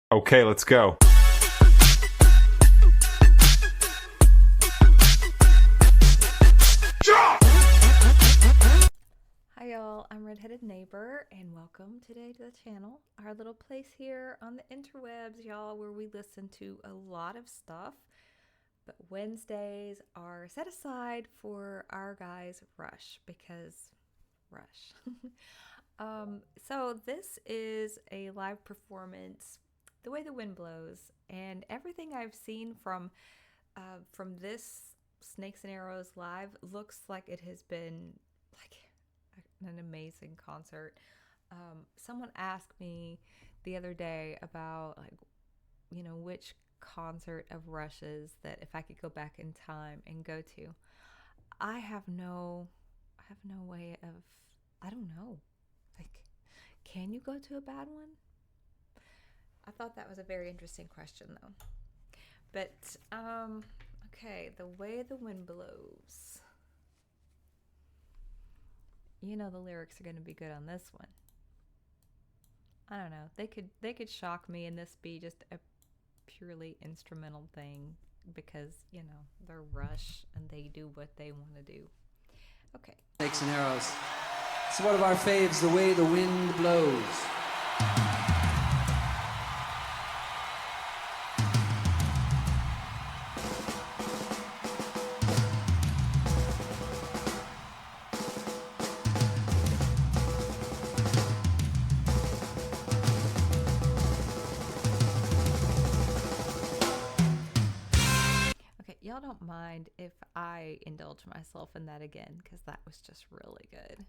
Okay, let's go. Hi y'all, I'm Redheaded Neighbor and welcome today to the channel. Our little place here on the interwebs, y'all, where we listen to a lot of stuff. But Wednesdays are set aside for our guys Rush because Rush. So this is a live performance, The Way the Wind Blows, and everything I've seen from this Snakes and Arrows live looks like it has been like an amazing concert. Someone asked me the other day about which concert of Rush's that if I could go back in time and go to. I have no way of, I don't know. Like, can you go to a bad one? I thought that was a very interesting question though. But okay, The Way the Wind Blows. You know the lyrics are going to be good on this one. I don't know. They could shock me and this be just a purely instrumental thing because, they're Rush and they do what they want to do. Okay. Snakes and Arrows. It's one of our faves, The Way the Wind Blows. Y'all don't mind if I indulge myself in that again because that was just really good.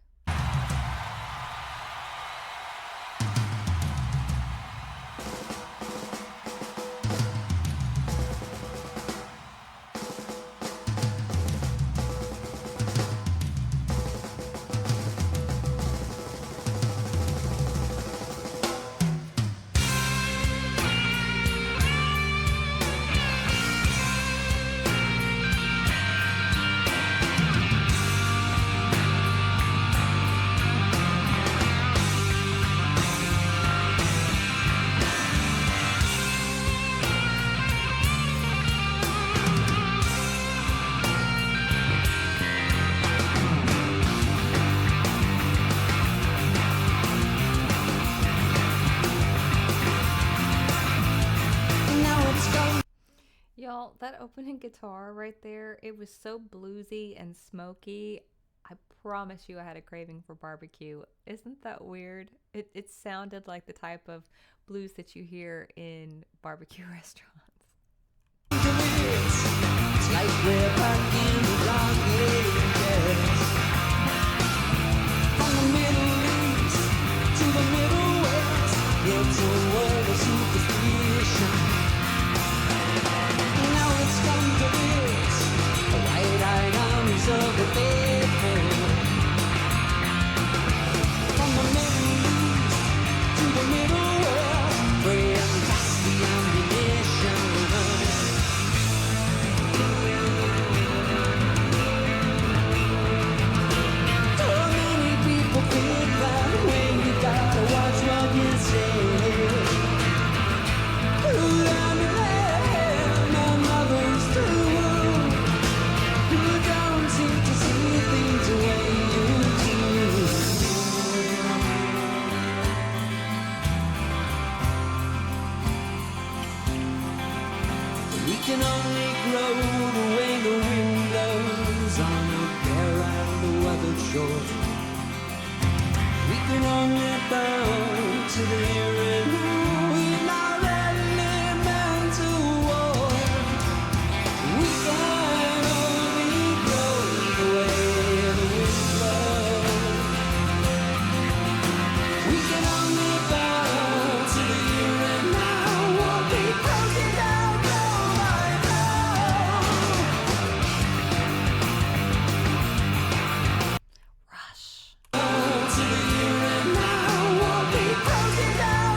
Y'all, that opening guitar right there, it was so bluesy and smoky. I promise you I had a craving for barbecue. Isn't that weird? It sounded like the type of blues that you hear in barbecue restaurants. It's like we're back in the dark ages. From the Middle East to the Middle West, it's a world of superstition. Now it's come to this, the white-eyed armies of the faithful. From the Middle East to the Middle West, praying past the ammunition. So many people think that way, you gotta watch what you say. We can only grow the way the wind blows on the bare and weathered shore. We can only bow to the here and now. We're not really meant to war. We can only grow the way the wind blows. We can only bow to the here and now. We'll be broken down. Rush. To the here and now, we'll be broken down.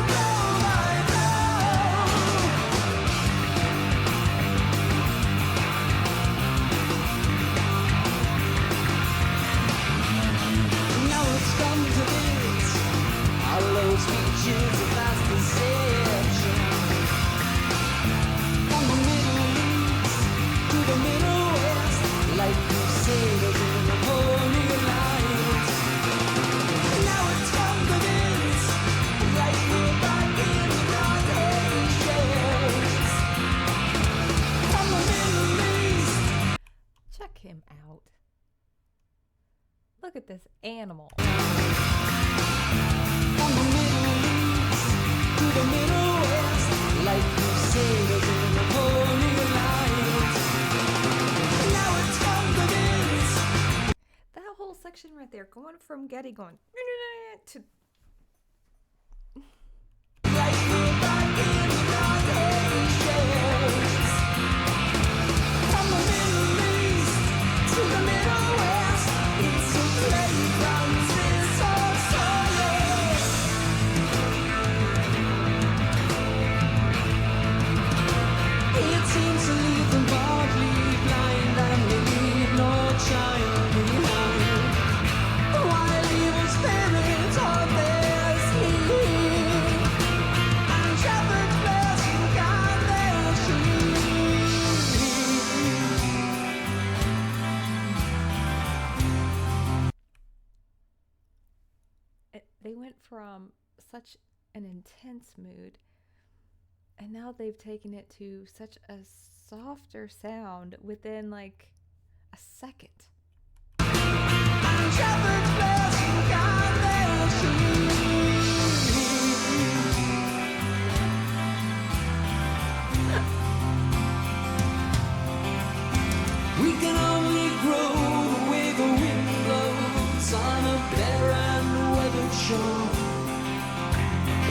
Look at this animal. From the Middle East to the Middle West, like crusaders in the Holy Alliance. Now it's from the Mids. That whole section right there, going from Getty going to Like we're back in the dark ages. From the Middle East to the Middle West, it's a playground, this our solace. It seems to leave them partly blind and they leave no child behind. While evil spirits are their sleep, and shepherds bless and guide their they went from such an intense mood, and now they've taken it to such a softer sound within like a second. and shepherds bless and guide their We can only grow the way the wind blows on a bare and weathered shore.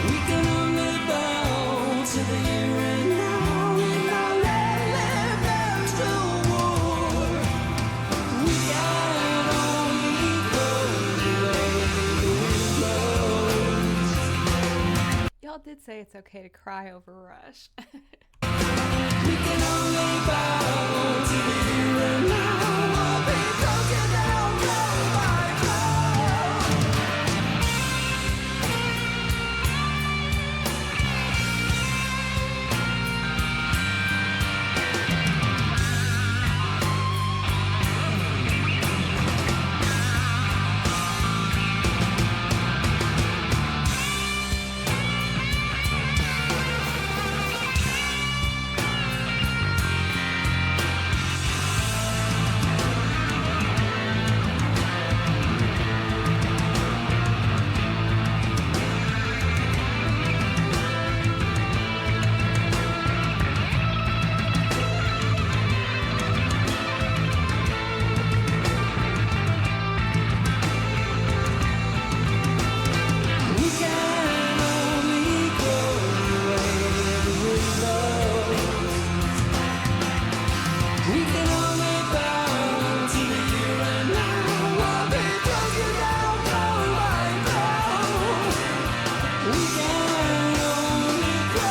We can only bow to the here and now in our lives to war. We can only go the way the wind blows. Y'all did say it's okay to cry over Rush. We can only bow to the here and now. We'll be broken down blow by blow. We can only go the way the wind blows. We can only bow to the here and now. We'll be broken down blow by blow. We can only go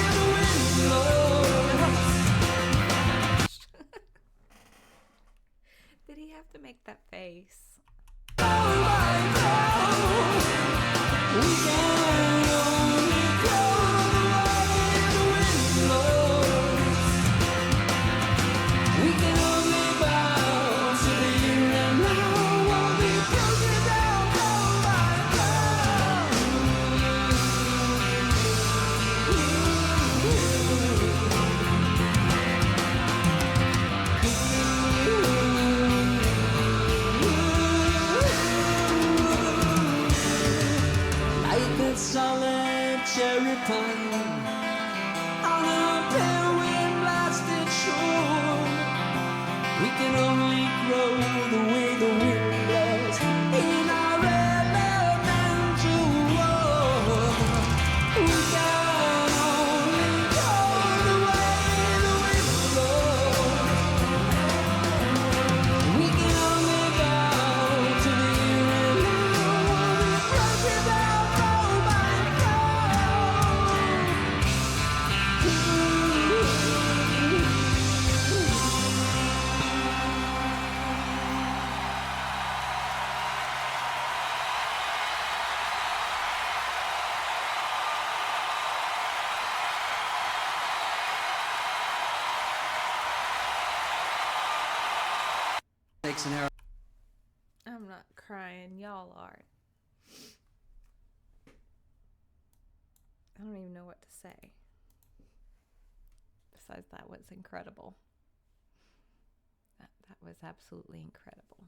the way the wind blows. Did he have to make that face? Blow by blow. We can only go the way the wind blows. We can only bow to the here and now. We'll be broken down blow by like that solitary pine on a pale wind blasted shore. We can only grow the way the wind blows in our elemental war. We can only go the way the wind blows. We can only bow to the here and now. Broken down blow by Takes an arrow. I'm not crying, y'all are. I don't even know what to say. Besides, that was incredible. That was absolutely incredible.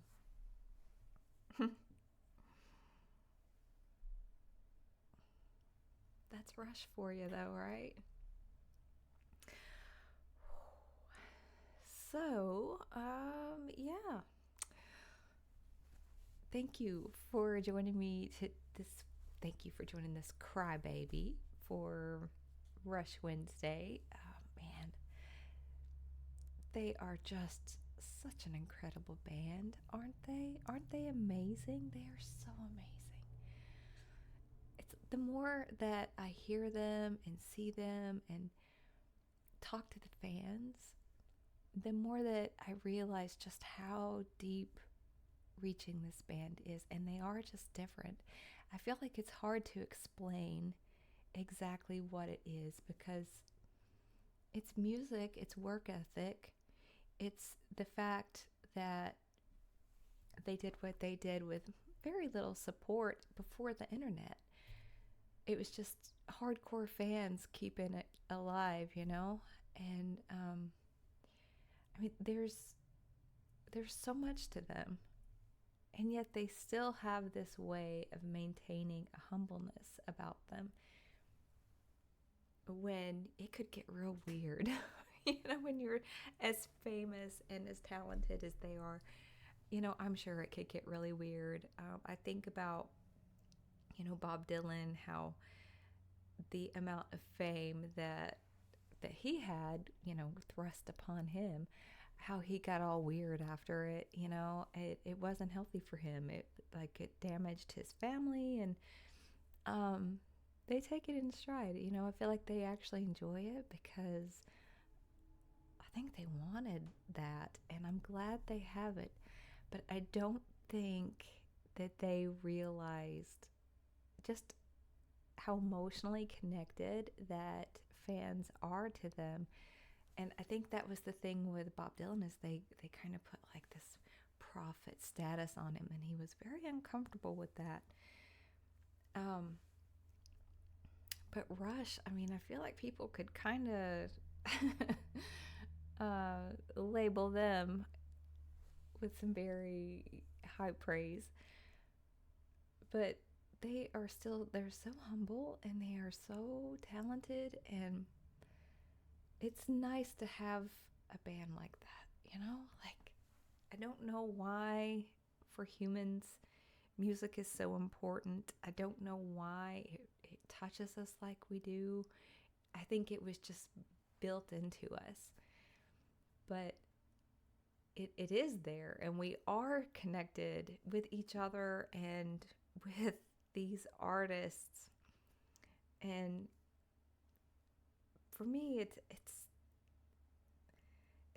That's Rush for you, though, right? So, yeah. Thank you for joining me to this. Thank you for joining this crybaby for Rush Wednesday. Man, they are just such an incredible band, aren't they? Aren't they amazing? They are so amazing. It's the more that I hear them and see them and talk to the fans, the more that I realize just how deep reaching this band is, and they are just different. I feel like it's hard to explain exactly what it is because it's music, it's work ethic, it's the fact that they did what they did with very little support before the internet. It was just hardcore fans keeping it alive, you know? And I mean, there's so much to them, and yet they still have this way of maintaining a humbleness about them when it could get real weird. When you're as famous and as talented as they are, I'm sure it could get really weird. I think about, Bob Dylan, how the amount of fame that he had, thrust upon him, how he got all weird after it. It wasn't healthy for him. It damaged his family, and they take it in stride. I feel like they actually enjoy it because I think they wanted that, and I'm glad they have it. But I don't think that they realized just how emotionally connected that fans are to them. And I think that was the thing with Bob Dylan, is they kind of put like this prophet status on him, and he was very uncomfortable with that. But Rush, I mean, I feel like people could kind of label them with some very high praise, but they're so humble and they are so talented, and it's nice to have a band like that. Like, I don't know why for humans music is so important. I don't know why it touches us like we do. I think it was just built into us. But it is there, and we are connected with each other and with these artists. And for me, it's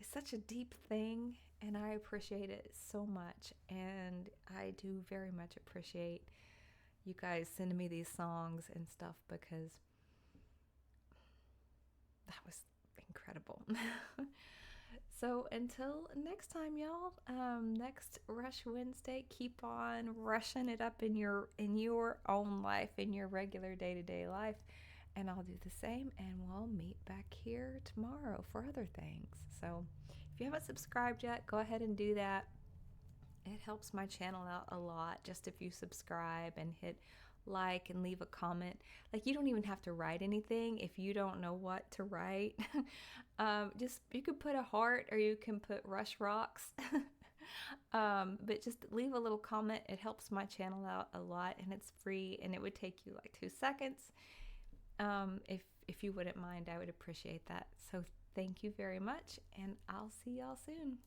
such a deep thing, and I appreciate it so much. And I do very much appreciate you guys sending me these songs and stuff, because that was incredible. So until next time, y'all, next Rush Wednesday, keep on rushing it up in your own life, in your regular day-to-day life, and I'll do the same, and we'll meet back here tomorrow for other things. So if you haven't subscribed yet, go ahead and do that. It helps my channel out a lot just if you subscribe and hit like and leave a comment. Like, you don't even have to write anything if you don't know what to write. Just, you could put a heart, or you can put Rush Rocks. But just leave a little comment. It helps my channel out a lot, and it's free, and it would take you like 2 seconds. If you wouldn't mind, I would appreciate that. So thank you very much, and I'll see y'all soon.